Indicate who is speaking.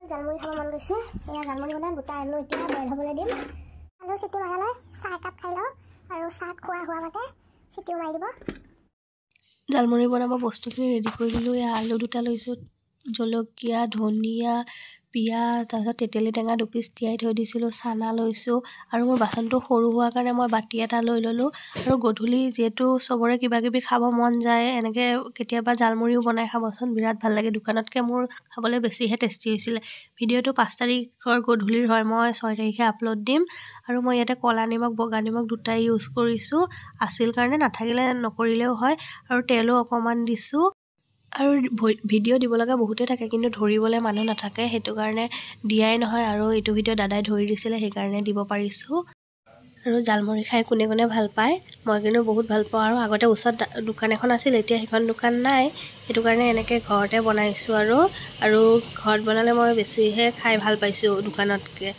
Speaker 1: জালমুড়ি খাব মন গৈছে। এয়া জালমুড়ি বনাই গোটা আলু এতিয়া বইল হ'বলৈ দিম। আলু চিটি মাৰালৈ চাহ একাপ খাই লওঁ আৰু চাহ খোৱা হোৱা মতে চিটিও মাৰি দিব।
Speaker 2: জালমুড়ি বনাব বস্তুখিনি ৰেডি কৰি দিলোঁ। এয়া আলু দুটা লৈছোঁ, জলকীয়া, ধনিয়া, পিঁয়াজ, তাৰপিছত তেতেলী টেঙা 2 পিচ তিয়াই থৈ দিছিলোঁ, চানা লৈছোঁ আৰু মোৰ বাচনটো সৰু হোৱাৰ কাৰণে মই বাতি এটা লৈ ল'লোঁ। আৰু গধূলি যিহেতু চবৰে কিবা কিবি খাব মন যায়, এনেকৈ কেতিয়াবা জালমুড়িও বনাই খাবচোন, বিৰাট ভাল লাগে। দোকানতকৈ মোৰ খাবলৈ বেছিহে টেষ্টি হৈছিলে। ভিডিঅ'টো 5 তাৰিখৰ গধূলিৰ হয়, মই 6 তাৰিখে আপলোড দিম। আৰু মই ইয়াতে ক'লা নিমখ, বগা নিমখ দুটাই ইউজ কৰিছোঁ, আছিল কাৰণে, নাথাকিলে নকৰিলেও হয়। আৰু তেলো অকণমান দিছোঁ। আৰু ভিডিঅ' দিব লগা বহুতেই থাকে, কিন্তু ধৰিবলৈ মানুহ নাথাকে, সেইটো কাৰণে দিয়াই নহয়। আৰু এইটো ভিডিঅ' দাদাই ধৰি দিছিলে, সেইকাৰণে দিব পাৰিছোঁ। আৰু জালমুড়ি খাই কোনে কোনে ভাল পায়, মই কিন্তু বহুত ভাল পাওঁ। আৰু আগতে ওচৰত দোকান এখন আছিল, এতিয়া সেইখন দোকান নাই, সেইটো কাৰণে এনেকৈ ঘৰতে বনাইছোঁ। আৰু ঘৰত বনালে মই বেছিহে খাই ভাল পাইছোঁ দোকানতকৈ।